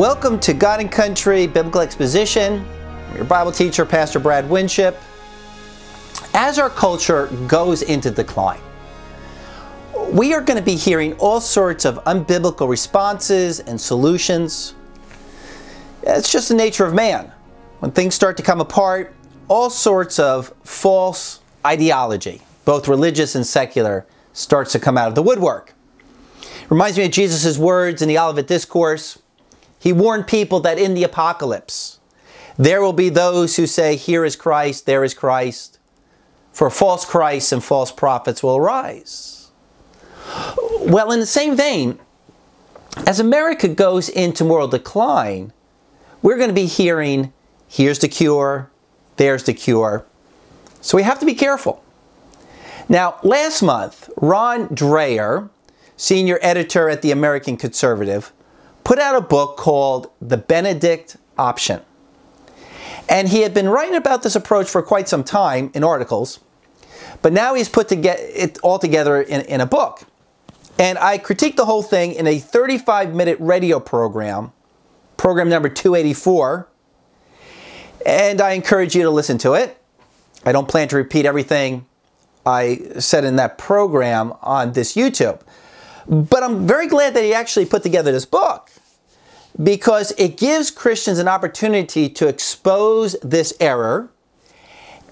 Welcome to God and Country Biblical Exposition. I'm your Bible teacher, Pastor B.E.Winship. As our culture goes into decline, we are going to be hearing all sorts of unbiblical responses and solutions. It's just the nature of man. When things start to come apart, all sorts of false ideology, both religious and secular, starts to come out of the woodwork. Reminds me of Jesus' words in the Olivet Discourse. He warned people that in the apocalypse, there will be those who say, here is Christ, there is Christ, for false Christs and false prophets will arise. Well, in the same vein, as America goes into moral decline, we're going to be hearing, here's the cure, there's the cure. So we have to be careful. Now, last month, Ron Dreher, senior editor at the American Conservative, put out a book called The Benedict Option. And he had been writing about this approach for quite some time in articles, but now he's put it all together in a book. And I critiqued the whole thing in a 35-minute radio program, program number 284, and I encourage you to listen to it. I don't plan to repeat everything I said in that program on this YouTube. But I'm very glad that he actually put together this book because it gives Christians an opportunity to expose this error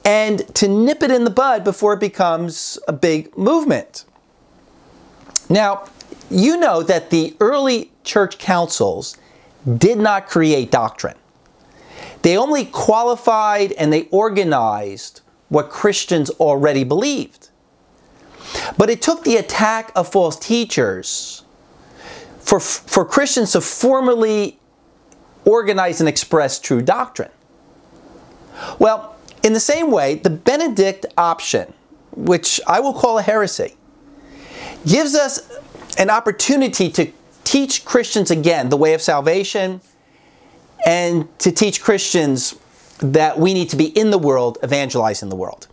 and to nip it in the bud before it becomes a big movement. Now, you know that the early church councils did not create doctrine. They only qualified and they organized what Christians already believed. But it took the attack of false teachers for Christians to formally organize and express true doctrine. Well, in the same way, the Benedict option, which I will call a heresy, gives us an opportunity to teach Christians again the way of salvation and to teach Christians that we need to be in the world, evangelizing the world.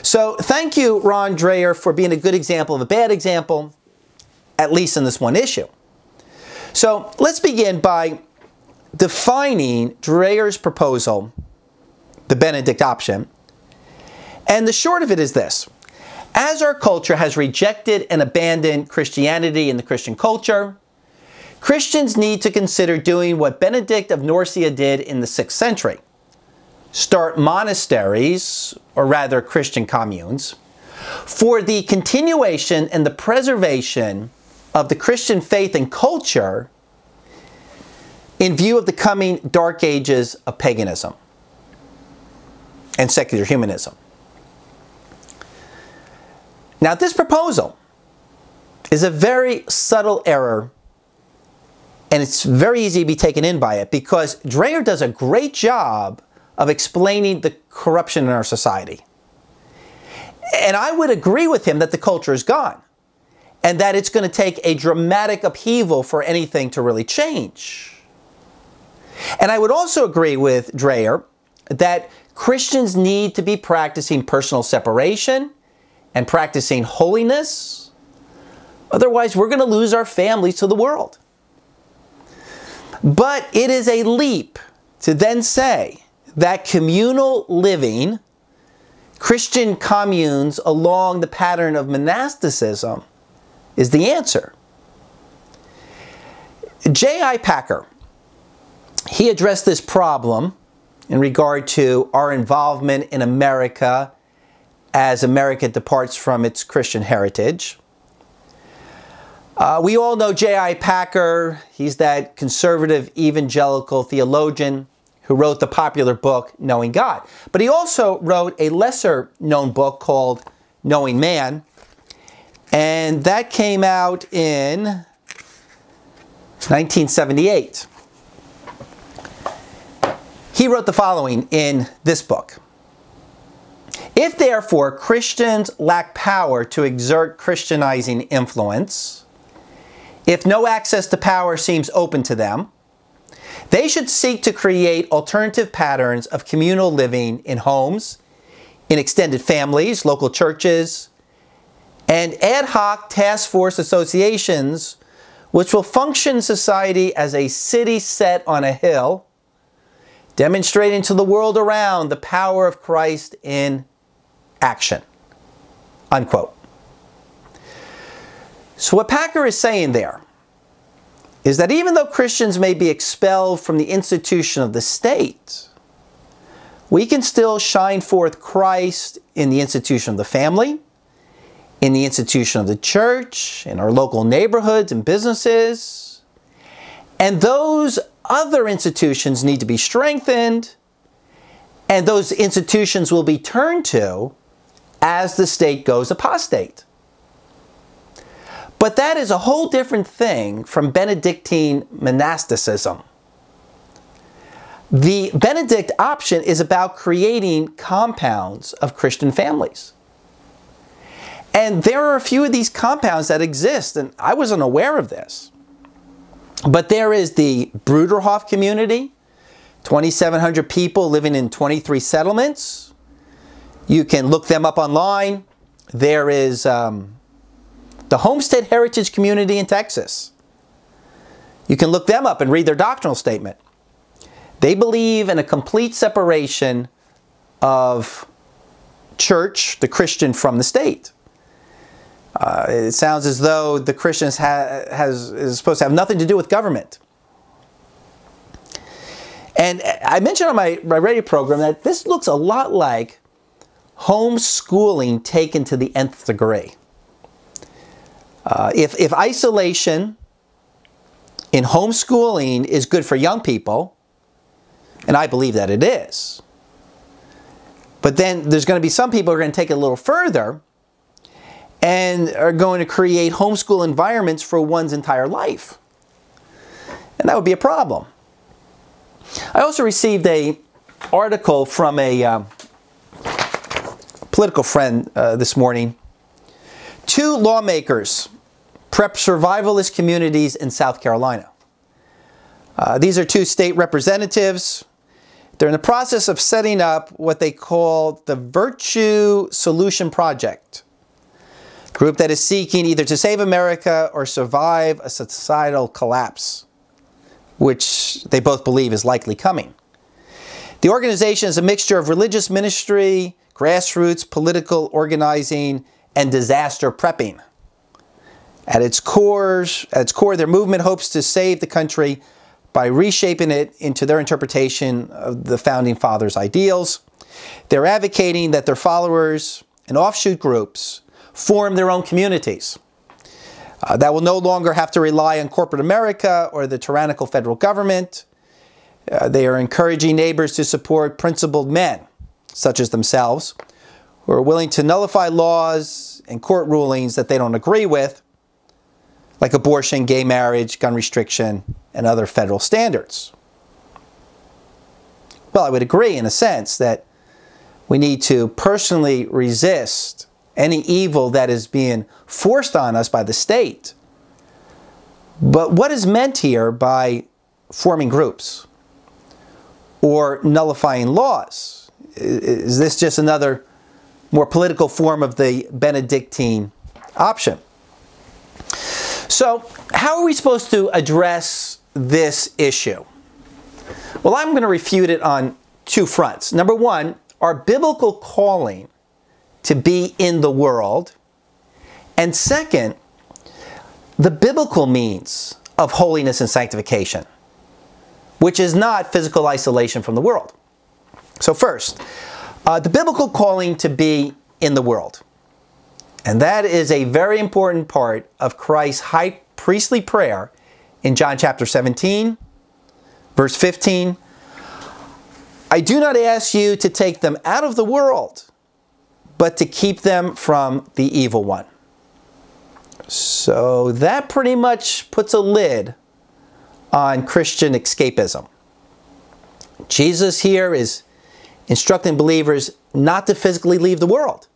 So thank you, Ron Dreher, for being a good example of a bad example, at least in this one issue. So let's begin by defining Dreher's proposal, the Benedict option. And the short of it is this. As our culture has rejected and abandoned Christianity and the Christian culture, Christians need to consider doing what Benedict of Norcia did in the 6th century. Start monasteries, or rather Christian communes, for the continuation and the preservation of the Christian faith and culture in view of the coming dark ages of paganism and secular humanism. Now, this proposal is a very subtle error, and it's very easy to be taken in by it because Dreher does a great job of explaining the corruption in our society. And I would agree with him that the culture is gone and that it's going to take a dramatic upheaval for anything to really change. And I would also agree with Dreher that Christians need to be practicing personal separation and practicing holiness. Otherwise, we're going to lose our families to the world. But it is a leap to then say that communal living, Christian communes along the pattern of monasticism, is the answer. J.I. Packer, he addressed this problem in regard to our involvement in America as America departs from its Christian heritage. We all know J.I. Packer. He's that conservative evangelical theologian who wrote the popular book, Knowing God. But he also wrote a lesser-known book called Knowing Man, and that came out in 1978. He wrote the following in this book. If, therefore, Christians lack power to exert Christianizing influence, if no access to power seems open to them, they should seek to create alternative patterns of communal living in homes, in extended families, local churches, and ad hoc task force associations which will function in society as a city set on a hill, demonstrating to the world around the power of Christ in action." Unquote. So what Packer is saying there is that even though Christians may be expelled from the institution of the state, we can still shine forth Christ in the institution of the family, in the institution of the church, in our local neighborhoods and businesses. And those other institutions need to be strengthened, and those institutions will be turned to as the state goes apostate. But that is a whole different thing from Benedictine monasticism. The Benedict option is about creating compounds of Christian families. And there are a few of these compounds that exist, and I wasn't aware of this. But there is the Bruderhof community, 2,700 people living in 23 settlements. You can look them up online. There is the Homestead Heritage community in Texas. You can look them up and read their doctrinal statement. They believe in a complete separation of church, the Christian, from the state. It sounds as though the Christian is supposed to have nothing to do with government. And I mentioned on my radio program that this looks a lot like homeschooling taken to the nth degree. If isolation in homeschooling is good for young people, and I believe that it is, but then there's going to be some people who are going to take it a little further and are going to create homeschool environments for one's entire life. And that would be a problem. I also received an article from a political friend this morning. 2 lawmakers prep survivalist communities in South Carolina. These are 2 state representatives. They're in the process of setting up what they call the Virtue Solution Project, a group that is seeking either to save America or survive a societal collapse, which they both believe is likely coming. The organization is a mixture of religious ministry, grassroots political organizing, and disaster prepping. At its core, their movement hopes to save the country by reshaping it into their interpretation of the Founding Fathers' ideals. They're advocating that their followers and offshoot groups form their own communities that will no longer have to rely on corporate America or the tyrannical federal government. They are encouraging neighbors to support principled men, such as themselves, who are willing to nullify laws and court rulings that they don't agree with, like abortion, gay marriage, gun restriction, and other federal standards. Well, I would agree in a sense that we need to personally resist any evil that is being forced on us by the state. But what is meant here by forming groups or nullifying laws? Is this just another more political form of the Benedictine option? So, how are we supposed to address this issue? Well, I'm going to refute it on 2 fronts. Number one, our biblical calling to be in the world. And second, the biblical means of holiness and sanctification, which is not physical isolation from the world. So first, the biblical calling to be in the world. And that is a very important part of Christ's high priestly prayer in John chapter 17, verse 15. "I do not ask you to take them out of the world, but to keep them from the evil one." So that pretty much puts a lid on Christian escapism. Jesus here is instructing believers not to physically leave the world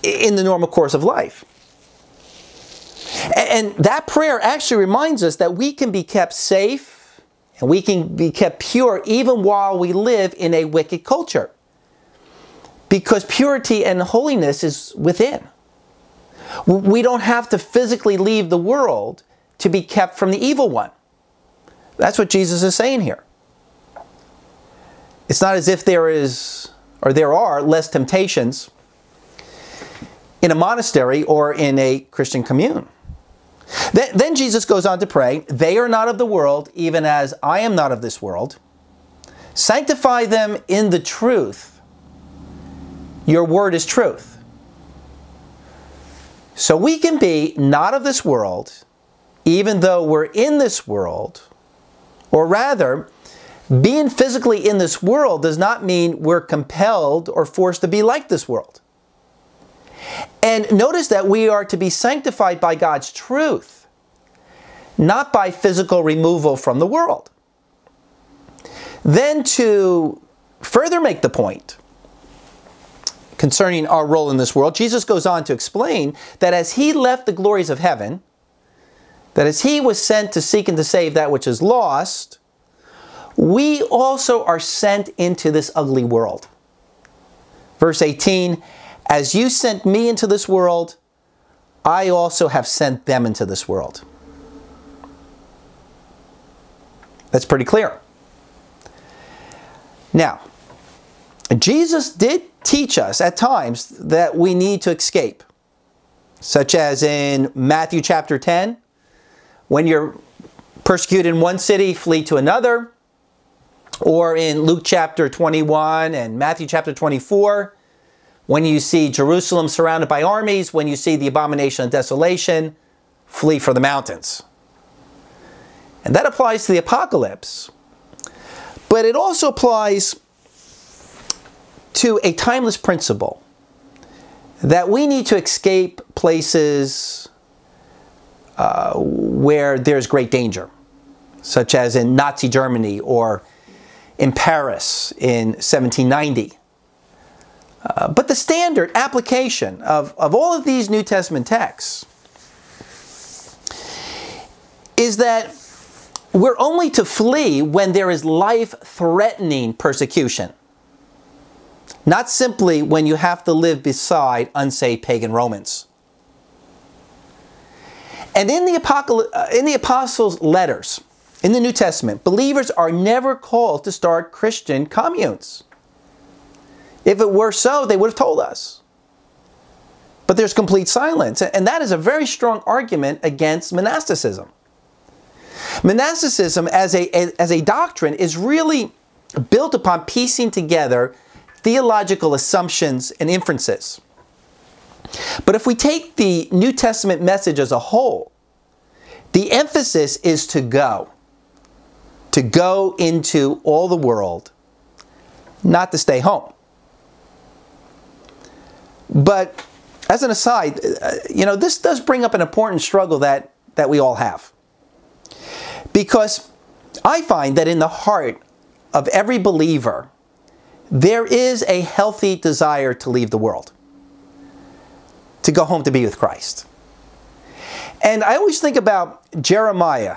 in the normal course of life. And that prayer actually reminds us that we can be kept safe and we can be kept pure even while we live in a wicked culture, because purity and holiness is within. We don't have to physically leave the world to be kept from the evil one. That's what Jesus is saying here. It's not as if there is, or there are, less temptations in a monastery or in a Christian commune. Then Jesus goes on to pray, "They are not of the world, even as I am not of this world. Sanctify them in the truth. Your word is truth." So we can be not of this world, even though we're in this world. Or rather, being physically in this world does not mean we're compelled or forced to be like this world. And notice that we are to be sanctified by God's truth, not by physical removal from the world. Then to further make the point concerning our role in this world, Jesus goes on to explain that as he left the glories of heaven, that as he was sent to seek and to save that which is lost, we also are sent into this ugly world. Verse 18, "As you sent me into this world, I also have sent them into this world." That's pretty clear. Now, Jesus did teach us at times that we need to escape, such as in Matthew chapter 10, when you're persecuted in one city, flee to another, or in Luke chapter 21 and Matthew chapter 24, when you see Jerusalem surrounded by armies, when you see the abomination of desolation, flee for the mountains. And that applies to the apocalypse. But it also applies to a timeless principle that we need to escape places where there's great danger, such as in Nazi Germany or in Paris in 1790. But the standard application of all of these New Testament texts is that we're only to flee when there is life-threatening persecution, not simply when you have to live beside unsaved pagan Romans. And in the apostles' letters, in the New Testament, believers are never called to start Christian communes. If it were so, they would have told us. But there's complete silence, and that is a very strong argument against monasticism. Monasticism as a doctrine is really built upon piecing together theological assumptions and inferences. But if we take the New Testament message as a whole, the emphasis is to go into all the world, not to stay home. But as an aside, this does bring up an important struggle that we all have. Because I find that in the heart of every believer, there is a healthy desire to leave the world, to go home to be with Christ. And I always think about Jeremiah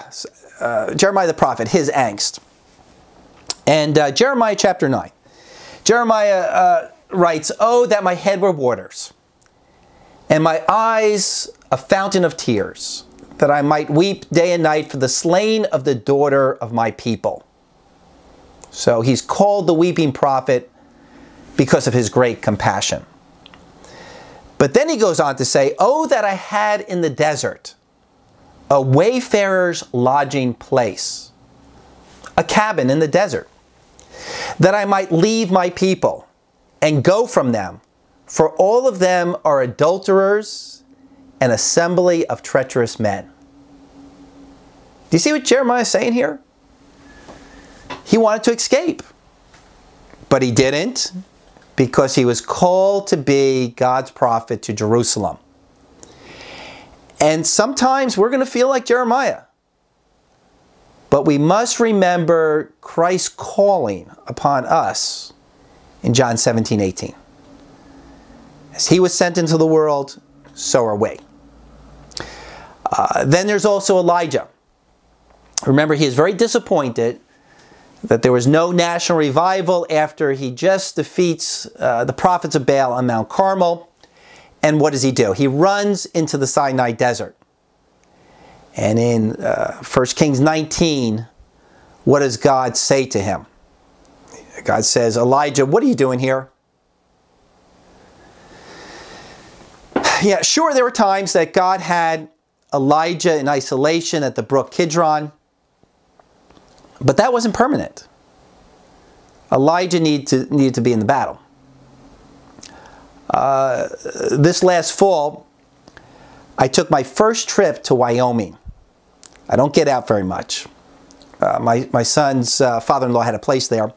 the prophet, his angst. And Jeremiah chapter 9. Jeremiah writes, "Oh, that my head were waters, and my eyes a fountain of tears, that I might weep day and night for the slain of the daughter of my people." So he's called the weeping prophet because of his great compassion. But then he goes on to say, "Oh, that I had in the desert a wayfarer's lodging place, a cabin in the desert, that I might leave my people and go from them, for all of them are adulterers, an assembly of treacherous men." Do you see what Jeremiah is saying here? He wanted to escape, but he didn't, because he was called to be God's prophet to Jerusalem. And sometimes we're going to feel like Jeremiah. But we must remember Christ's calling upon us in John 17:18. As he was sent into the world, so are we. Then there's also Elijah. Remember, he is very disappointed that there was no national revival after he just defeats the prophets of Baal on Mount Carmel. And what does he do? He runs into the Sinai desert. And in 1 Kings 19, what does God say to him? God says, Elijah, what are you doing here? Yeah, sure, there were times that God had Elijah in isolation at the brook Kidron, but that wasn't permanent. Elijah needed to be in the battle. This last fall, I took my first trip to Wyoming. I don't get out very much. My son's father-in-law had a place there.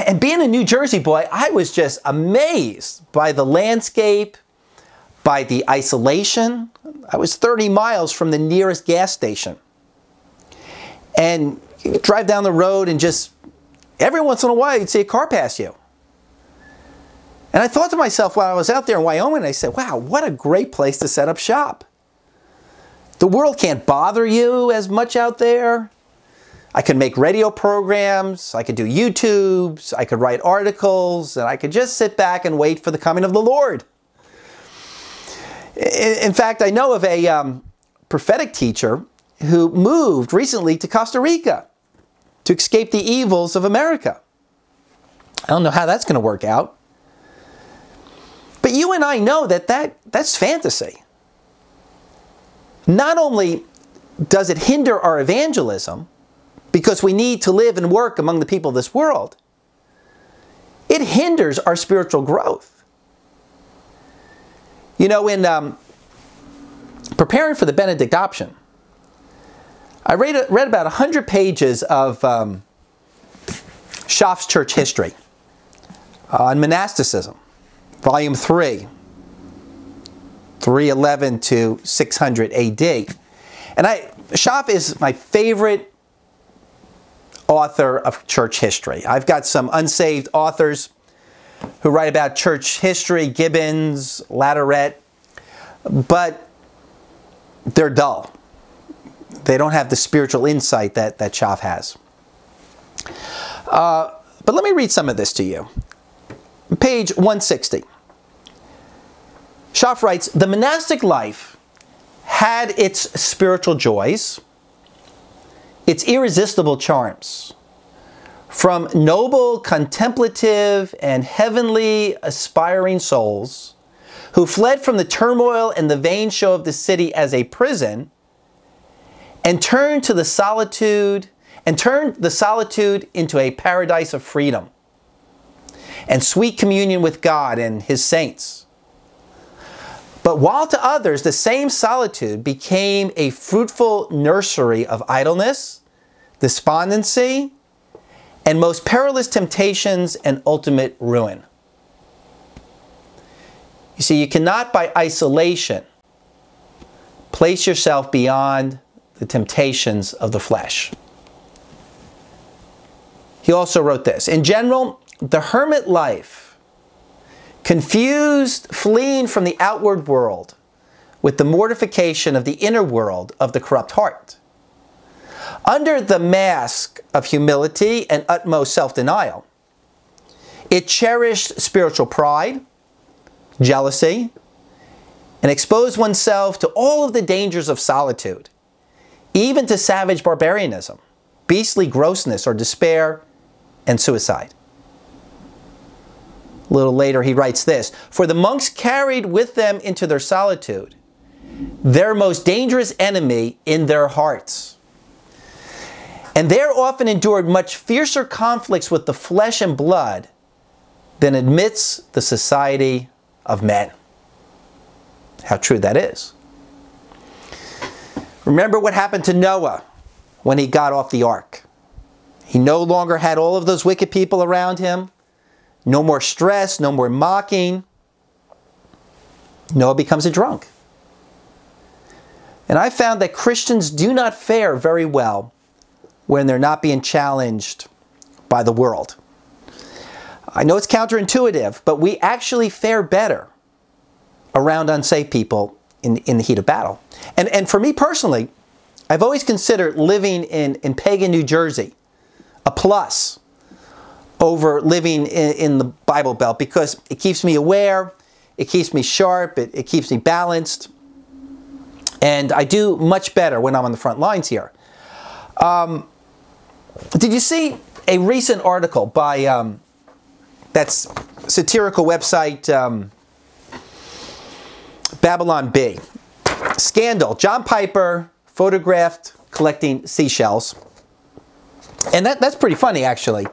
And being a New Jersey boy, I was just amazed by the landscape, by the isolation. I was 30 miles from the nearest gas station. And you could drive down the road and just, every once in a while, you'd see a car pass you. And I thought to myself while I was out there in Wyoming, I said, wow, what a great place to set up shop. The world can't bother you as much out there. I could make radio programs, I could do YouTubes, I could write articles, and I could just sit back and wait for the coming of the Lord. In fact, I know of a prophetic teacher who moved recently to Costa Rica to escape the evils of America. I don't know how that's going to work out. But you and I know that's fantasy. Not only does it hinder our evangelism, because we need to live and work among the people of this world, it hinders our spiritual growth. You know, in preparing for the Benedict option, I read about 100 pages of Schaff's church history on monasticism, volume 3, 311 to 600 AD. And Schaff is my favorite author of church history. I've got some unsaved authors who write about church history, Gibbons, Latourette, but they're dull. They don't have the spiritual insight that Schaff has. But let me read some of this to you. Page 160. Schaff writes, the monastic life had its spiritual joys, its irresistible charms. From noble, contemplative, and heavenly aspiring souls who fled from the turmoil and the vain show of the city as a prison and turned the solitude into a paradise of freedom and sweet communion with God and His saints. But while to others the same solitude became a fruitful nursery of idleness, despondency, and most perilous temptations and ultimate ruin. You see, you cannot by isolation place yourself beyond the temptations of the flesh. He also wrote this, in general, the hermit life, confused, fleeing from the outward world with the mortification of the inner world of the corrupt heart. Under the mask of humility and utmost self-denial, it cherished spiritual pride, jealousy, and exposed oneself to all of the dangers of solitude, even to savage barbarianism, beastly grossness or despair, and suicide. A little later he writes this, for the monks carried with them into their solitude their most dangerous enemy in their hearts. And there often endured much fiercer conflicts with the flesh and blood than amidst the society of men. How true that is. Remember what happened to Noah when he got off the ark. He no longer had all of those wicked people around him. No more stress, no more mocking. Noah becomes a drunk. And I found that Christians do not fare very well when they're not being challenged by the world. I know it's counterintuitive, but we actually fare better around unsaved people in the heat of battle. And for me personally, I've always considered living in pagan New Jersey a plus over living in the Bible Belt, because it keeps me aware, It keeps me sharp. It keeps me balanced. And I do much better when I'm on the front lines here. Did you see a recent article by that's satirical website Babylon Bee? Scandal. John Piper photographed collecting seashells. And that's pretty funny, actually.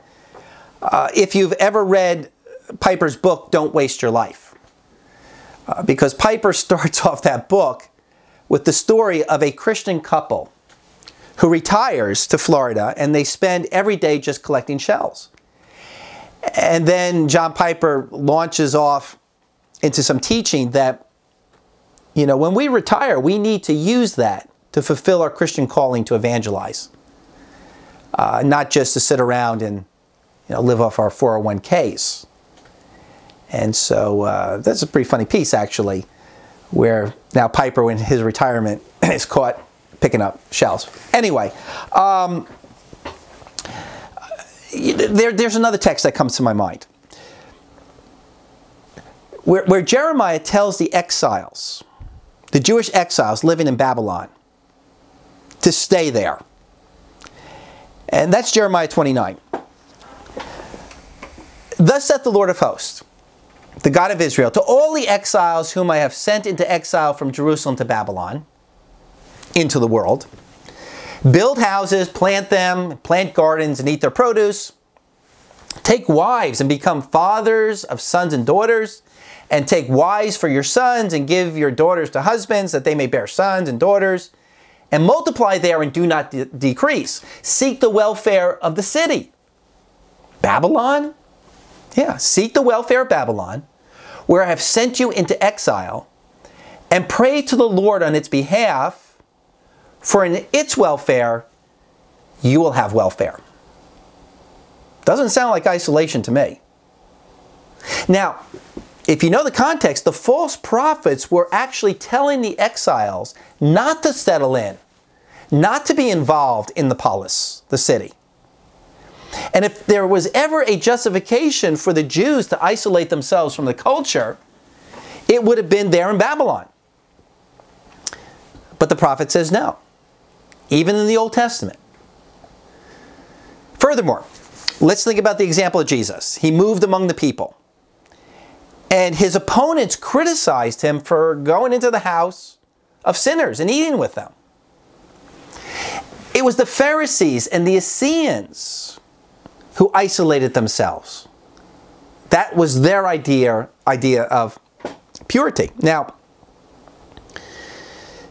If you've ever read Piper's book, Don't Waste Your Life. Because Piper starts off that book with the story of a Christian couple who retires to Florida, and they spend every day just collecting shells. And then John Piper launches off into some teaching that, you know, when we retire, we need to use that to fulfill our Christian calling to evangelize. Not just to sit around and, you know, live off our 401ks. And so that's a pretty funny piece, actually, where now Piper, in his retirement, is caught picking up shells. Anyway, there's another text that comes to my mind, where Jeremiah tells the exiles, the Jewish exiles living in Babylon, to stay there. And that's Jeremiah 29. Thus saith the Lord of hosts, the God of Israel, to all the exiles whom I have sent into exile from Jerusalem to Babylon, into the world, build houses, plant them, plant gardens, and eat their produce. Take wives and become fathers of sons and daughters, and take wives for your sons, and give your daughters to husbands, that they may bear sons and daughters, and multiply there and do not decrease. Seek the welfare of the city. Babylon? Yeah, seek the welfare of Babylon, where I have sent you into exile, and pray to the Lord on its behalf, for in its welfare, you will have welfare. Doesn't sound like isolation to me. Now, if you know the context, the false prophets were actually telling the exiles not to settle in, not to be involved in the polis, the city. And if there was ever a justification for the Jews to isolate themselves from the culture, it would have been there in Babylon. But the prophet says no, even in the Old Testament. Furthermore, let's think about the example of Jesus. He moved among the people, and his opponents criticized him for going into the house of sinners and eating with them. It was the Pharisees and the Essenes who isolated themselves. That was their idea of purity. Now,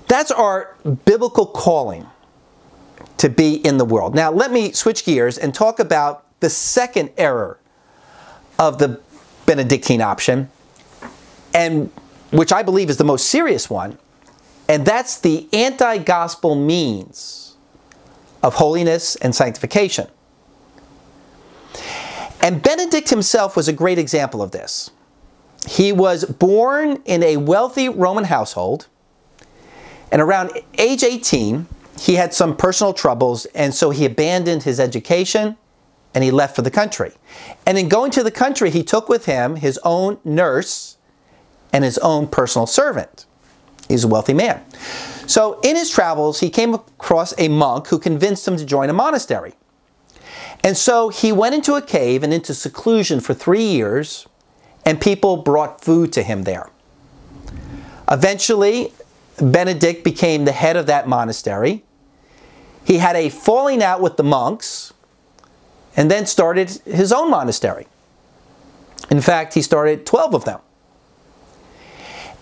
that's our biblical calling, to be in the world. Now, let me switch gears and talk about the second error of the Benedictine option, and which I believe is the most serious one, and that's the anti-gospel means of holiness and sanctification. And Benedict himself was a great example of this. He was born in a wealthy Roman household, and around age 18, he had some personal troubles, and so he abandoned his education and he left for the country. And in going to the country, he took with him his own nurse and his own personal servant. He's a wealthy man. So in his travels, he came across a monk who convinced him to join a monastery. And so he went into a cave and into seclusion for 3 years, and people brought food to him there. Eventually, Benedict became the head of that monastery. He had a falling out with the monks, and then started his own monastery. In fact, he started 12 of them.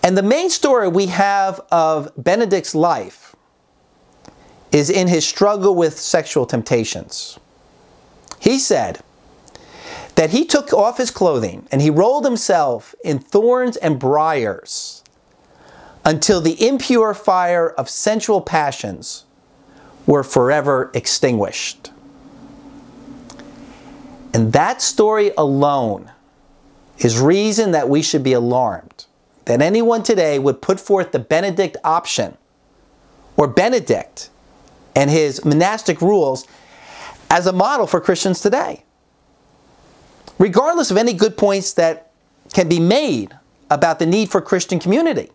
And the main story we have of Benedict's life is in his struggle with sexual temptations. He said that he took off his clothing and he rolled himself in thorns and briars until the impure fire of sensual passions were forever extinguished. And that story alone is reason that we should be alarmed that anyone today would put forth the Benedict option, or Benedict and his monastic rules, as a model for Christians today. Regardless of any good points that can be made about the need for Christian community.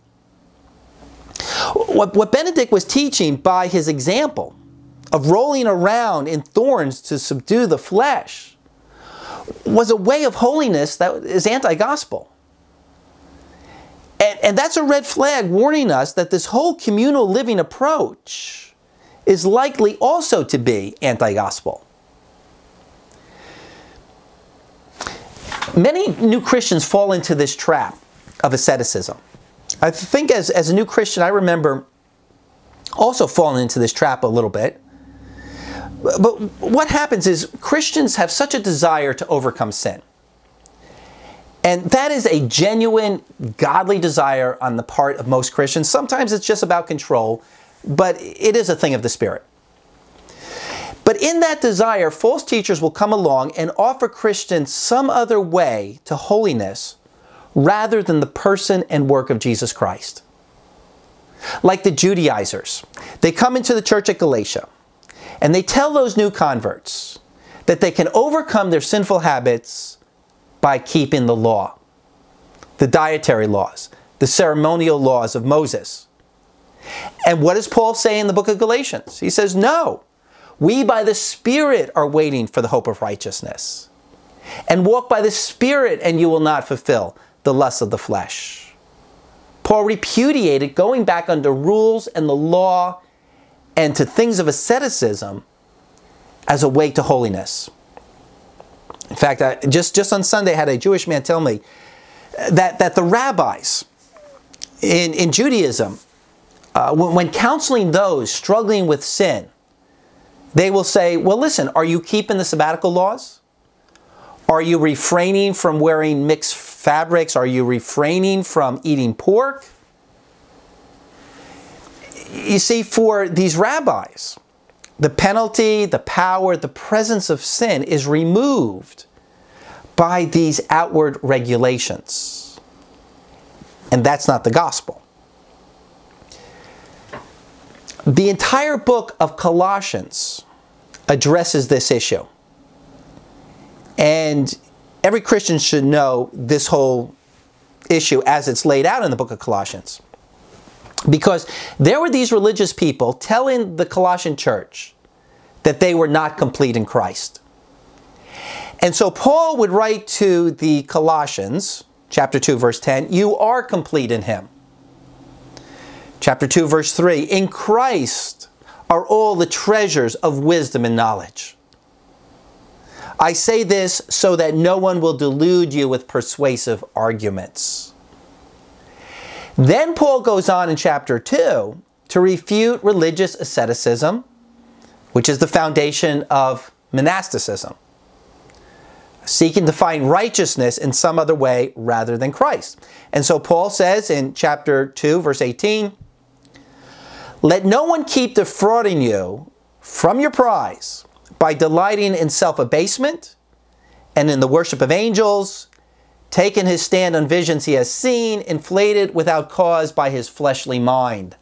What Benedict was teaching by his example of rolling around in thorns to subdue the flesh was a way of holiness that is anti-gospel. And that's a red flag warning us that this whole communal living approach is likely also to be anti-gospel. Many new Christians fall into this trap of asceticism. I think as a new Christian, I remember also falling into this trap a little bit. But what happens is Christians have such a desire to overcome sin. And that is a genuine, godly desire on the part of most Christians. Sometimes it's just about control, but it is a thing of the Spirit. But in that desire, false teachers will come along and offer Christians some other way to holiness rather than the person and work of Jesus Christ. Like the Judaizers. They come into the church at Galatia and they tell those new converts that they can overcome their sinful habits by keeping the law, the dietary laws, the ceremonial laws of Moses. And what does Paul say in the book of Galatians? He says, no, we by the Spirit are waiting for the hope of righteousness. And walk by the Spirit and you will not fulfill the lusts of the flesh. Paul repudiated going back under rules and the law and to things of asceticism as a way to holiness. In fact, just on Sunday I had a Jewish man tell me that the rabbis in Judaism, when counseling those struggling with sin, they will say, well, listen, are you keeping the sabbatical laws? Are you refraining from wearing mixed fabrics? Are you refraining from eating pork? You see, for these rabbis, the penalty, the power, the presence of sin is removed by these outward regulations. And that's not the gospel. The entire book of Colossians addresses this issue. And every Christian should know this whole issue as it's laid out in the book of Colossians. Because there were these religious people telling the Colossian church that they were not complete in Christ. And so Paul would write to the Colossians, chapter 2, verse 10, you are complete in him. Chapter 2, verse 3, in Christ are all the treasures of wisdom and knowledge. I say this so that no one will delude you with persuasive arguments. Then Paul goes on in chapter 2 to refute religious asceticism, which is the foundation of monasticism, seeking to find righteousness in some other way rather than Christ. And so Paul says in chapter 2, verse 18, let no one keep defrauding you from your prize by delighting in self-abasement and in the worship of angels, taking his stand on visions he has seen, inflated without cause by his fleshly mind,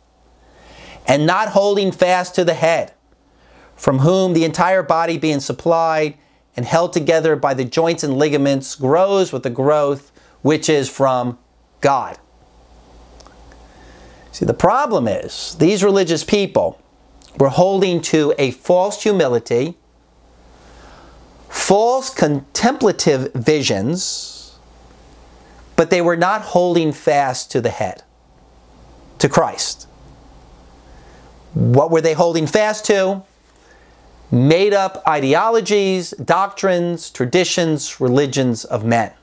and not holding fast to the head, from whom the entire body being supplied and held together by the joints and ligaments grows with the growth which is from God. See, the problem is these religious people were holding to a false humility, false contemplative visions, but they were not holding fast to the head, to Christ. What were they holding fast to? Made up ideologies, doctrines, traditions, religions of men.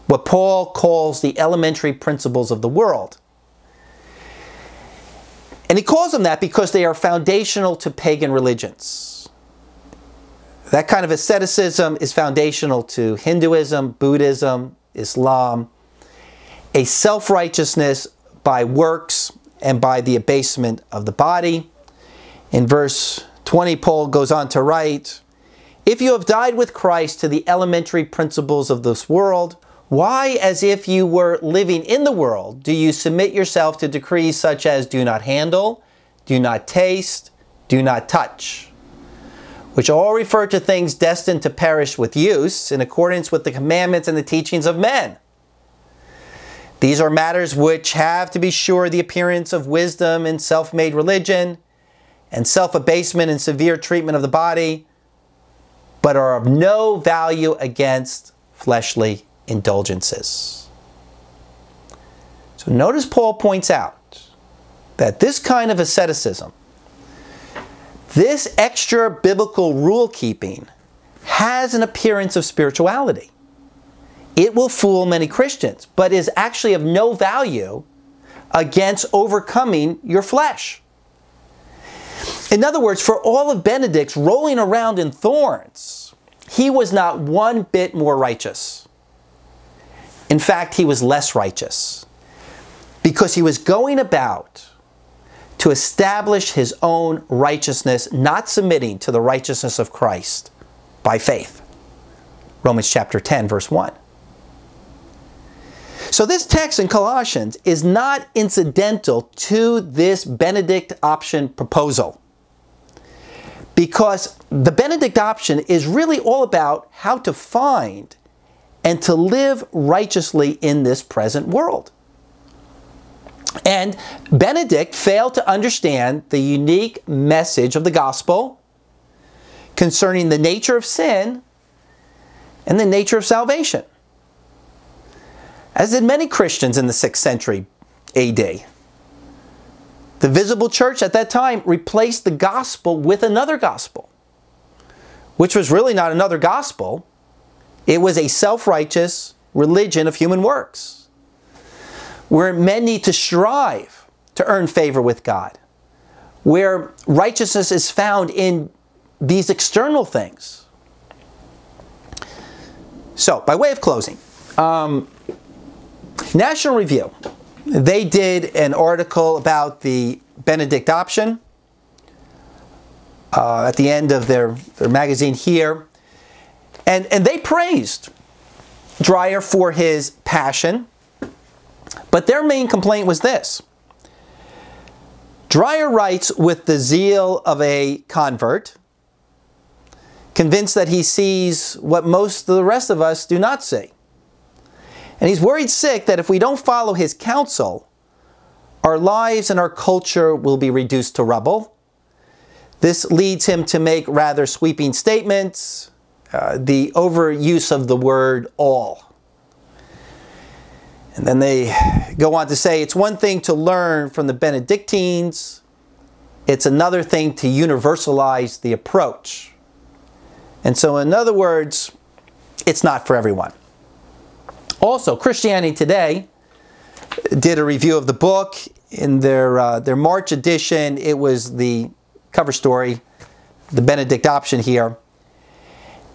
What Paul calls the elementary principles of the world. And he calls them that because they are foundational to pagan religions. That kind of asceticism is foundational to Hinduism, Buddhism, Islam. A self-righteousness by works and by the abasement of the body. In verse 20, Paul goes on to write, if you have died with Christ to the elementary principles of this world, why, as if you were living in the world, do you submit yourself to decrees such as do not handle, do not taste, do not touch, which all refer to things destined to perish with use in accordance with the commandments and the teachings of men? These are matters which have, to be sure, the appearance of wisdom in self-made religion and self-abasement and severe treatment of the body, but are of no value against fleshly indulgences. So notice Paul points out that this kind of asceticism, this extra biblical rule keeping, has an appearance of spirituality. It will fool many Christians, but is actually of no value against overcoming your flesh. In other words, for all of Benedict's rolling around in thorns, he was not one bit more righteous. In fact, he was less righteous, because he was going about to establish his own righteousness, not submitting to the righteousness of Christ by faith. Romans chapter 10, verse 1. So this text in Colossians is not incidental to this Benedict option proposal, because the Benedict option is really all about how to find and to live righteously in this present world. And Benedict failed to understand the unique message of the gospel concerning the nature of sin and the nature of salvation, as did many Christians in the 6th century AD. The visible church at that time replaced the gospel with another gospel, which was really not another gospel. It was a self-righteous religion of human works, where men need to strive to earn favor with God, where righteousness is found in these external things. So, by way of closing, National Review, they did an article about the Benedict option at the end of their magazine here. And they praised Dreher for his passion, but their main complaint was this. Dreher writes with the zeal of a convert, convinced that he sees what most of the rest of us do not see. And he's worried sick that if we don't follow his counsel, our lives and our culture will be reduced to rubble. This leads him to make rather sweeping statements, the overuse of the word all. And then they go on to say, it's one thing to learn from the Benedictines, it's another thing to universalize the approach. And so in other words, it's not for everyone. Also, Christianity Today did a review of the book. In their March edition, it was the cover story, the Benedict option here.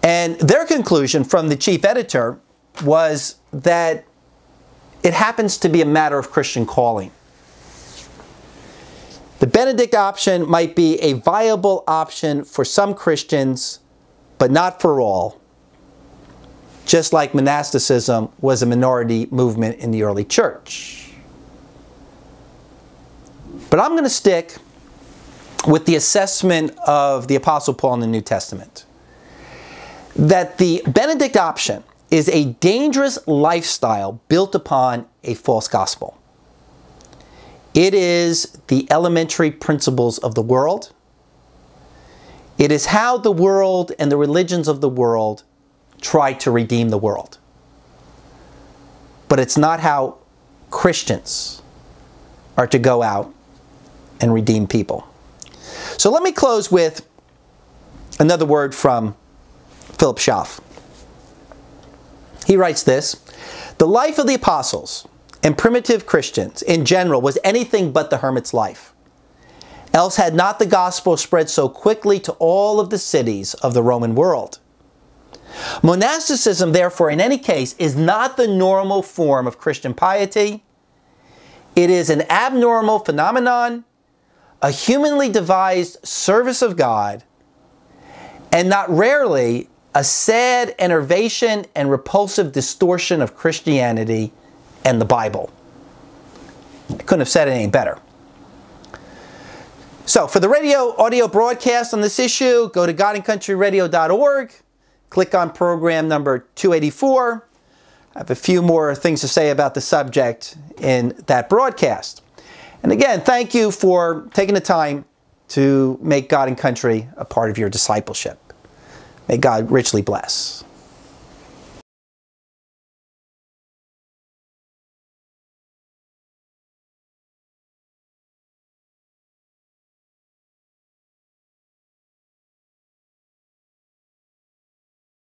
And their conclusion from the chief editor was that it happens to be a matter of Christian calling. The Benedict option might be a viable option for some Christians, but not for all. Just like monasticism was a minority movement in the early church. But I'm going to stick with the assessment of the Apostle Paul in the New Testament, that the Benedict option is a dangerous lifestyle built upon a false gospel. It is the elementary principles of the world. It is how the world and the religions of the world try to redeem the world. But it's not how Christians are to go out and redeem people. So let me close with another word from Philip Schaff. He writes this: the life of the apostles and primitive Christians in general was anything but the hermit's life. Else had not the gospel spread so quickly to all of the cities of the Roman world. Monasticism, therefore, in any case, is not the normal form of Christian piety. It is an abnormal phenomenon, a humanly devised service of God, and not rarely a sad enervation and repulsive distortion of Christianity and the Bible. I couldn't have said it any better. So, for the audio broadcast on this issue, go to godandcountryradio.org. Click on program number 284. I have a few more things to say about the subject in that broadcast. And again, thank you for taking the time to make God and country a part of your discipleship. May God richly bless.